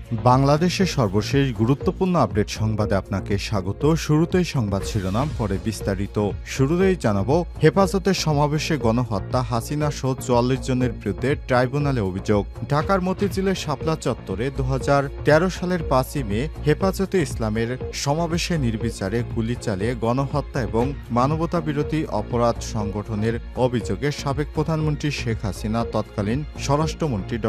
বাংলাদেশের সর্বশেষ গুরুত্বপূর্ণ আপডেট সংবাদে আপনাকে স্বাগত। শুরুতেই সংবাদ শিরোনাম, পরে বিস্তারিত। শুরুতেই জানাবো, হেফাজতের সমাবেশে গণহত্যা, হাসিনা সহ ৪৪ জনের বিরুদ্ধে ট্রাইব্যুনালে অভিযোগ। ঢাকার মতিঝিলের শাপলা চত্বরে ২০১৩ সালের ৫ই মে হেফাজতে ইসলামের সমাবেশে নির্বিচারে গুলি চালিয়ে গণহত্যা এবং মানবতাবিরোধী অপরাধ সংগঠনের অভিযোগে সাবেক প্রধানমন্ত্রী শেখ হাসিনা, তৎকালীন স্বরাষ্ট্রমন্ত্রী ড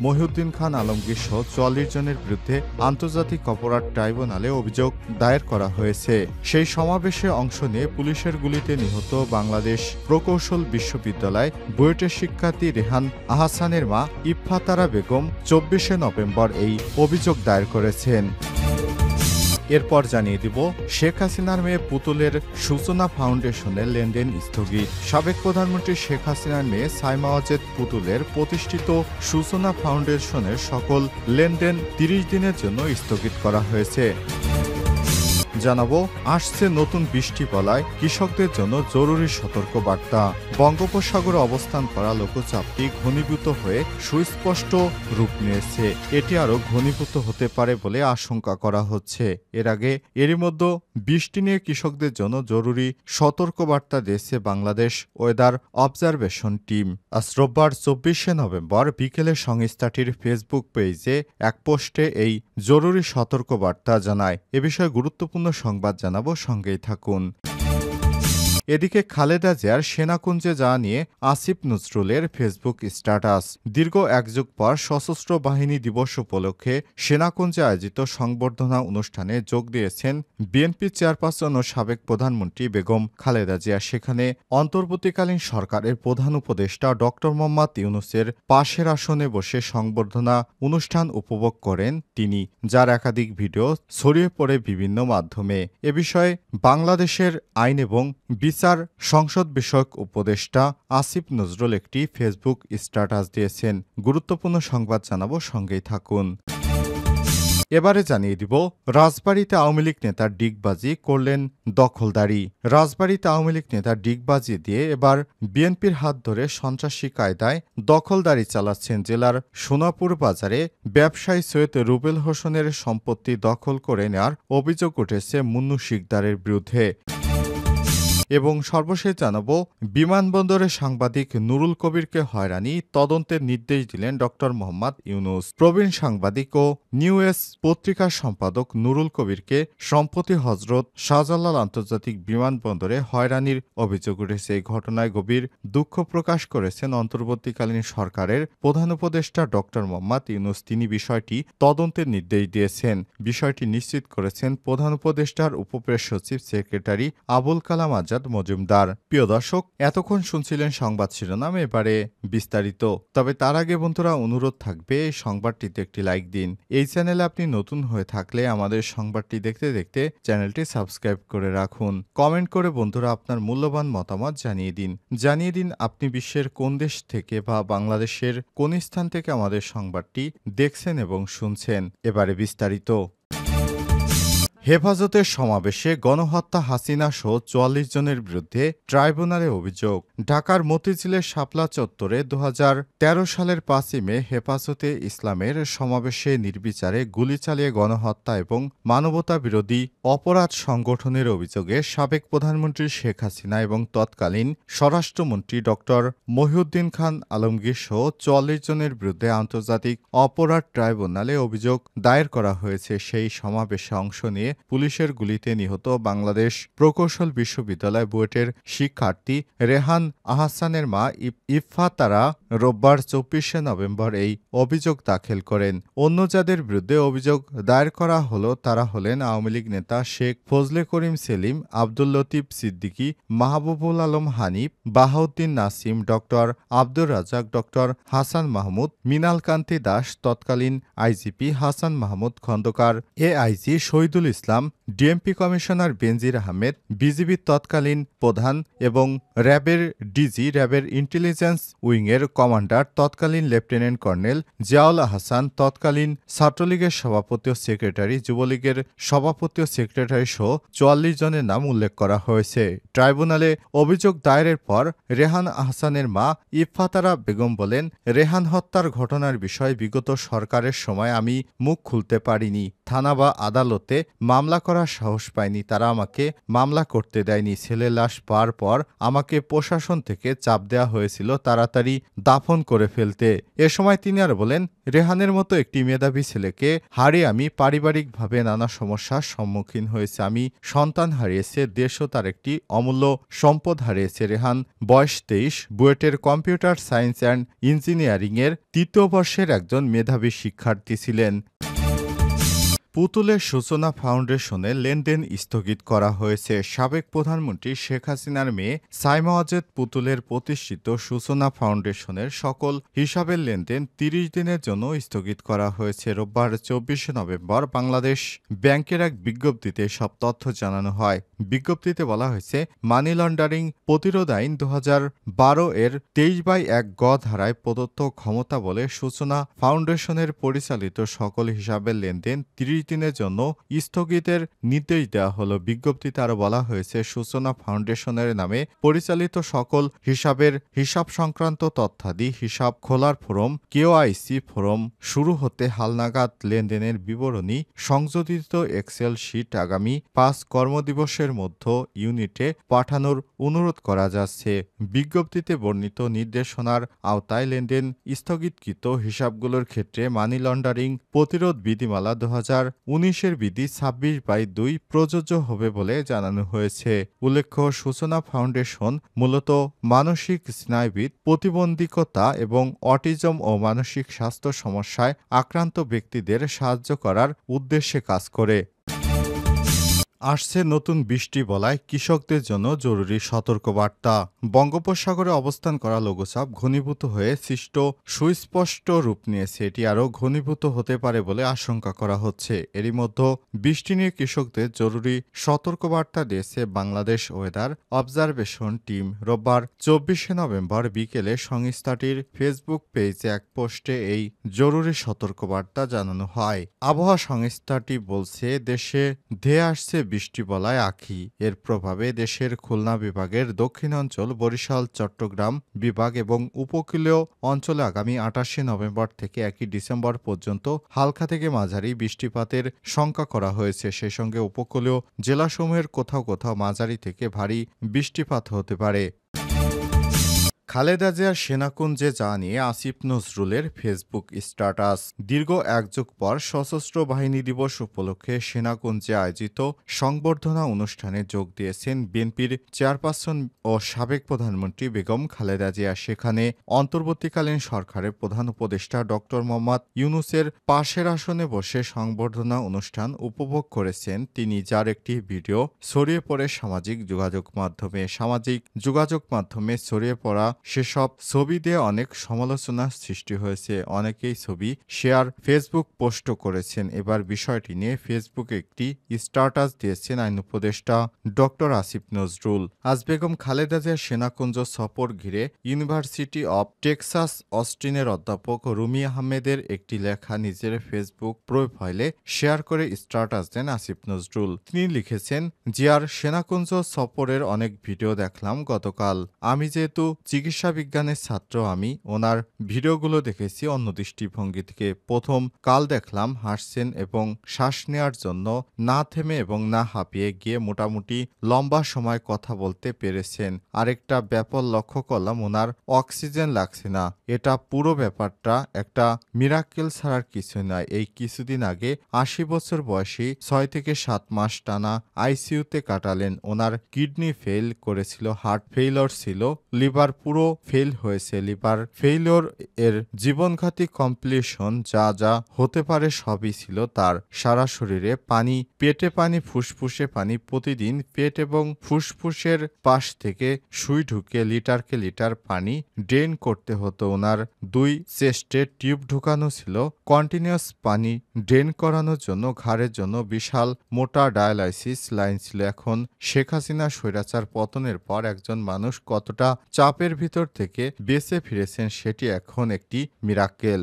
মহিউদ্দিন খান আলমগীর সহ ৪৪ জনের বিরুদ্ধে আন্তর্জাতিক অপরাধ ট্রাইব্যুনালে অভিযোগ দায়ের করা হয়েছে। সেই সমাবেশে অংশ নিয়ে পুলিশের গুলিতে নিহত বাংলাদেশ প্রকৌশল বিশ্ববিদ্যালয় বুয়েটের শিক্ষার্থী রেহান আহসানের মা ইফফাতারা বেগম ২৪শে নভেম্বর এই অভিযোগ দায়ের করেছেন। এরপর জানিয়ে দিব, শেখ হাসিনার মেয়ে পুতুলের সূচনা ফাউন্ডেশনের লেনদেন স্থগিত। সাবেক প্রধানমন্ত্রী শেখ হাসিনার মেয়ে সাইমা ওয়াজেদ পুতুলের প্রতিষ্ঠিত সূচনা ফাউন্ডেশনের সকল লেনদেন ৩০ দিনের জন্য স্থগিত করা হয়েছে। জানাবো, আসছে নতুন বৃষ্টি বলায় কৃষকদের জন্য জরুরি সতর্কবার্তা। বঙ্গোপসাগরে অবস্থান করা লঘুচাপটি ঘনীভূত হয়ে সুস্পষ্ট রূপ নিয়েছে। এটি আরও ঘনীভূত হতে পারে বলে আশঙ্কা করা হচ্ছে। এর আগে এরই মধ্যে বৃষ্টি নিয়ে কৃষকদের জন্য জরুরি সতর্কবার্তা দিয়েছে বাংলাদেশ ওয়েদার অবজারভেশন টিম। আজ রোববার ২৪শে নভেম্বর বিকেলে সংস্থাটির ফেসবুক পেজে এক পোস্টে এই জরুরি সতর্কবার্তা জানায়। এ বিষয়ে গুরুত্বপূর্ণ সংবাদ জানাবো, সঙ্গেই থাকুন। এদিকে খালেদা জিয়ার সেনাকুঞ্জে যাওয়া নিয়ে আসিফ নজরুলের ফেসবুক স্ট্যাটাস। দীর্ঘ এক যুগ পর সশস্ত্র বাহিনী দিবস উপলক্ষে সেনাকুঞ্জে আয়োজিত সংবর্ধনা অনুষ্ঠানে যোগ দিয়েছেন বিএনপি চেয়ারপারসন ও সাবেক প্রধানমন্ত্রী বেগম খালেদা জিয়া। সেখানে অন্তর্বর্তীকালীন সরকারের প্রধান উপদেষ্টা ড মোহাম্মদ ইউনূসের পাশের আসনে বসে সংবর্ধনা অনুষ্ঠান উপভোগ করেন তিনি, যার একাধিক ভিডিও ছড়িয়ে পড়ে বিভিন্ন মাধ্যমে। এ বিষয়ে বাংলাদেশের আইন এবং বিচার সংসদ বিষয়ক উপদেষ্টা আসিফ নজরুল একটি ফেসবুক স্ট্যাটাস দিয়েছেন। গুরুত্বপূর্ণ সংবাদ জানাবো, সঙ্গেই থাকুন। এবারে জানিয়ে দিব, রাজবাড়ীতে আওয়ামী লীগ নেতার ডিগবাজি করলেন দখলদারি। রাজবাড়ীতে আওয়ামী লীগ নেতার ডিগবাজি দিয়ে এবার বিএনপির হাত ধরে সন্ত্রাসী কায়দায় দখলদারি চালাচ্ছেন জেলার সোনাপুর বাজারে ব্যবসায়ী সৈয়দ রুবেল হোসেনের সম্পত্তি দখল করে নেওয়ার অভিযোগ উঠেছে মুন্নু শিকদারের বিরুদ্ধে। এবং সর্বশেষ জানাবো, বিমানবন্দরে সাংবাদিক নুরুল কবিরকে হয়রানি তদন্তের নির্দেশ দিলেন ড মোহাম্মদ ইউনূস। প্রবীণ সাংবাদিক ও নিউএস পত্রিকার সম্পাদক নুরুল কবিরকে সম্প্রতি হজরত শাহজালাল আন্তর্জাতিক বিমানবন্দরে হয়রানির অভিযোগ উঠেছে। এই ঘটনায় গভীর দুঃখ প্রকাশ করেছেন অন্তর্বর্তীকালীন সরকারের প্রধান উপদেষ্টা ড মোহাম্মদ ইউনূস। তিনি বিষয়টি তদন্তের নির্দেশ দিয়েছেন। বিষয়টি নিশ্চিত করেছেন প্রধান উপদেষ্টার উপপ্রেস সচিব সেক্রেটারি আবুল কালাম আজাদ মজুমদার। প্রিয় দর্শক, এতক্ষণ শুনছিলেন সংবাদ শিরোনাম, এবারে বিস্তারিত। তবে তার আগে বন্ধুরা, অনুরোধ থাকবে এই সংবাদটিতে একটি লাইক দিন। এই চ্যানেলে আপনি নতুন হয়ে থাকলে আমাদের সংবাদটি দেখতে দেখতে চ্যানেলটি সাবস্ক্রাইব করে রাখুন। কমেন্ট করে বন্ধুরা আপনার মূল্যবান মতামত জানিয়ে দিন আপনি বিশ্বের কোন দেশ থেকে বা বাংলাদেশের কোন স্থান থেকে আমাদের সংবাদটি দেখছেন এবং শুনছেন। এবারে বিস্তারিত। হেফাজতের সমাবেশে গণহত্যা, হাসিনা সহ ৪৪ জনের বিরুদ্ধে ট্রাইব্যুনালে অভিযোগ। ঢাকার মতিঝিলের শাপলা চত্বরে ২০১৩ সালের ৫ই মে হেফাজতে ইসলামের সমাবেশে নির্বিচারে গুলি চালিয়ে গণহত্যা এবং মানবতা বিরোধী অপরাধ সংগঠনের অভিযোগে সাবেক প্রধানমন্ত্রী শেখ হাসিনা এবং তৎকালীন স্বরাষ্ট্রমন্ত্রী ড মহিউদ্দিন খান আলমগীর সহ ৪৪ জনের বিরুদ্ধে আন্তর্জাতিক অপরাধ ট্রাইব্যুনালে অভিযোগ দায়ের করা হয়েছে। সেই সমাবেশে অংশ নিয়ে পুলিশের গুলিতে নিহত বাংলাদেশ প্রকৌশল বিশ্ববিদ্যালয় বুয়েটের শিক্ষার্থী রেহান আহসানের মা ইফফাতারা রোববার ২৪শে নভেম্বর এই অভিযোগ দাখিল করেন। অন্য যাদের বিরুদ্ধে অভিযোগ দায়ের করা হলো তারা হলেন আওয়ামী লীগ নেতা শেখ ফজলে করিম সেলিম, আব্দুল লতিফ সিদ্দিকী, মাহবুবুল আলম হানিফ, বাহাউদ্দিন নাসিম, ড আব্দুর রাজ্জাক, ড হাসান মাহমুদ, মৃণাল কান্তি দাস, তৎকালীন আইজিপি হাসান মাহমুদ খন্দকার, এআইজি শহীদুল ইসলাম, ইসলাম, ডিএমপি কমিশনার বেনজির আহমেদ, বিজিবির তৎকালীন প্রধান এবং র্যাবের ডিজি, র্যাবের ইন্টেলিজেন্স উইংয়ের কমান্ডার তৎকালীন লেফটেন্যান্ট কর্নেল জিয়াউল আহসান, তৎকালীন ছাত্রলীগের সভাপতি ও সেক্রেটারি, যুবলীগের সভাপতি ও সেক্রেটারি সহ ৪৪ জনের নাম উল্লেখ করা হয়েছে। ট্রাইব্যুনালে অভিযোগ দায়েরের পর রেহান আহসানের মা ইফফাতারা বেগম বলেন, রেহান হত্যার ঘটনার বিষয়ে বিগত সরকারের সময় আমি মুখ খুলতে পারিনি। থানা বা আদালতে মামলা করার সাহস পাইনি। তারা আমাকে মামলা করতে দেয়নি। ছেলের লাশ পাওয়ার পর আমাকে প্রশাসন থেকে চাপ দেওয়া হয়েছিল তাড়াতাড়ি দাফন করে ফেলতে। এ সময় তিনি আর বলেন, রেহানের মতো একটি মেধাবী ছেলেকে হারিয়ে আমি পারিবারিকভাবে নানা সমস্যার সম্মুখীন হয়েছে। আমি সন্তান হারিয়েছে, দেশও তার একটি অমূল্য সম্পদ হারিয়েছে। রেহান বয়স ২৩, বুয়েটের কম্পিউটার সায়েন্স অ্যান্ড ইঞ্জিনিয়ারিংয়ের ৩য় বর্ষের একজন মেধাবী শিক্ষার্থী ছিলেন। পুতুলের সূচনা ফাউন্ডেশনে লেনদেন স্থগিত করা হয়েছে। সাবেক প্রধানমন্ত্রী শেখ হাসিনার মেয়ে সাইমা ওয়াজেদ পুতুলের প্রতিষ্ঠিত সূচনা ফাউন্ডেশনের সকল হিসাবের লেনদেন ৩০ দিনের জন্য স্থগিত করা হয়েছে। রোববার ২৪শে নভেম্বর বাংলাদেশ ব্যাংকের এক বিজ্ঞপ্তিতে সব তথ্য জানানো হয়। বিজ্ঞপ্তিতে বলা হয়েছে, মানি লন্ডারিং প্রতিরোধ আইন ২০১২ এর ২৩/১ গ ধারায় প্রদত্ত ক্ষমতা বলে সূচনা ফাউন্ডেশনের পরিচালিত সকল হিসাবের লেনদেন ৩০ দিনের জন্য স্থগিতের নির্দেশ দেওয়া হলো। বিজ্ঞপ্তিতে আরও বলা হয়েছে, সূচনা ফাউন্ডেশনের নামে পরিচালিত সকল হিসাব সংক্রান্ত তথ্যাদি, হিসাব খোলার ফরম, কেওআইসি ফরম শুরু হতে হালনাগাদ লেনদেনের বিবরণী, সংযোজিত এক্সেল শিট আগামী ৫ কর্মদিবসের মধ্যে ইউনিটে পাঠানোর অনুরোধ করা যাচ্ছে। বিজ্ঞপ্তিতে বর্ণিত নির্দেশনার আওতায় লেনদেন স্থগিতকৃত হিসাবগুলোর ক্ষেত্রে মানি লন্ডারিং প্রতিরোধ বিধিমালা ২০১৯-এর বিধি ২৬/২ প্রযোজ্য হবে বলে জানানো হয়েছে। উল্লেখ্য, সূচনা ফাউন্ডেশন মূলত মানসিক স্নায়ুবিদ, প্রতিবন্ধকতা এবং অটিজম ও মানসিক স্বাস্থ্য সমস্যায় আক্রান্ত ব্যক্তিদের সাহায্য করার উদ্দেশ্যে কাজ করে। আসছে নতুন বৃষ্টি বলায় কৃষকদের জন্য জরুরি সতর্কবার্তা। বঙ্গোপসাগরে অবস্থান করা লঘুচাপ ঘনীভূত হয়ে সৃষ্ট সুস্পষ্ট রূপ নিয়েছে। এটি আরও ঘনীভূত হতে পারে বলে আশঙ্কা করা হচ্ছে। এরই মধ্যে বৃষ্টি নিয়ে কৃষকদের জরুরি সতর্কবার্তা দিয়েছে বাংলাদেশ ওয়েদার অবজারভেশন টিম। রোববার ২৪শে নভেম্বর বিকেলে সংস্থাটির ফেসবুক পেজে এক পোস্টে এই জরুরি সতর্কবার্তা জানানো হয়। আবহাওয়া সংস্থাটি বলছে, দেশে ধেয়ে আসছে বৃষ্টি বলায় আঁখি। এর প্রভাবে দেশের খুলনা বিভাগের দক্ষিণাঞ্চল, বরিশাল, চট্টগ্রাম বিভাগ এবং উপকূলীয় অঞ্চলে আগামী ২৮শে নভেম্বর থেকে ১ ডিসেম্বর পর্যন্ত হালকা থেকে মাঝারি বৃষ্টিপাতের শঙ্কা করা হয়েছে। সেই সঙ্গে উপকূলীয় জেলাসমূহের কোথাও কোথাও মাঝারি থেকে ভারী বৃষ্টিপাত হতে পারে। খালেদা জিয়ার সেনাকুঞ্জে যাওয়া নিয়ে আসিফ নজরুলের ফেসবুক স্ট্যাটাস। দীর্ঘ এক যুগ পর সশস্ত্র বাহিনী দিবস উপলক্ষে সেনাকুঞ্জে আয়োজিত সংবর্ধনা অনুষ্ঠানে যোগ দিয়েছেন বিএনপির চেয়ারপারসন ও সাবেক প্রধানমন্ত্রী বেগম খালেদা জিয়া। সেখানে অন্তর্বর্তীকালীন সরকারের প্রধান উপদেষ্টা ড. মোহাম্মদ ইউনূসের পাশের আসনে বসে সংবর্ধনা অনুষ্ঠান উপভোগ করেছেন তিনি, যার একটি ভিডিও ছড়িয়ে পড়ে সামাজিক যোগাযোগ মাধ্যমে ছড়িয়ে পড়া সেসব ছবি দিয়ে অনেক সমালোচনার সৃষ্টি হয়েছে। অনেকেই ছবি শেয়ার, ফেসবুক পোস্টও করেছেন। এবার বিষয়টি নিয়ে ফেসবুকে একটি স্ট্যাটাস দিয়েছেন আইন উপদেষ্টা ড. আসিফ নজরুল। আজ বেগম খালেদা জিয়ার সেনাকুঞ্জ সফর ঘিরে ইউনিভার্সিটি অব টেক্সাস অস্টিনের অধ্যাপক রুমি আহমেদের একটি লেখা নিজের ফেসবুক প্রোফাইলে শেয়ার করে স্ট্যাটাস দেন আসিফ নজরুল। তিনি লিখেছেন, জিয়ার সেনাকুঞ্জ সফরের অনেক ভিডিও দেখলাম গতকাল। আমি যেহেতু চিকিৎসা বিজ্ঞানের ছাত্র, আমি ওনার ভিডিওগুলো দেখেছি অন্য দৃষ্টিভঙ্গি থেকে। প্রথম কাল দেখলাম হাসছেন এবং শ্বাস নেওয়ার জন্য না থেমে এবং না হাঁপিয়ে গিয়ে মোটামুটি লম্বা সময় কথা বলতে পেরেছেন। আরেকটা ব্যাপার লক্ষ্য করলাম, ওনার অক্সিজেন লাগছে না। এটা পুরো ব্যাপারটা একটা মিরাক্কেল ছাড়ার কিছু নয়। এই কিছুদিন আগে ৮০ বছর বয়সী ৬ থেকে ৭ মাস টানা আইসিইউতে কাটালেন। ওনার কিডনি ফেল করেছিল, হার্ট ফেইলর ছিল, লিভার পুরো পুরো ফেল হয়েছে। লিভার ফেইলিওর এর জীবনঘাতী কমপ্লিকেশন যা যা হতে পারে সবই ছিল তার। সারা শরীরে পানি, পেটে পানি, ফুসফুসে পানি। প্রতিদিন পেট এবং ফুসফুসের পাশ থেকে সুই ঢুকে লিটারকে লিটার পানি ড্রেন করতে হতো ওনার। 2 চেস্টে টিউব ঢুকানো ছিল। কন্টিনিউয়াস পানি ড্রেন করানোর জন্য ঘাড়ের জন্য বিশাল মোটা ডায়ালাইসিস লাইন ছিল। এখন শেখ হাসিনা স্বৈরাচার পতনের পর একজন মানুষ কতটা চাপের ভিতর থেকে বেঁচে ফিরেছেন সেটি এখন একটি মিরাকেল।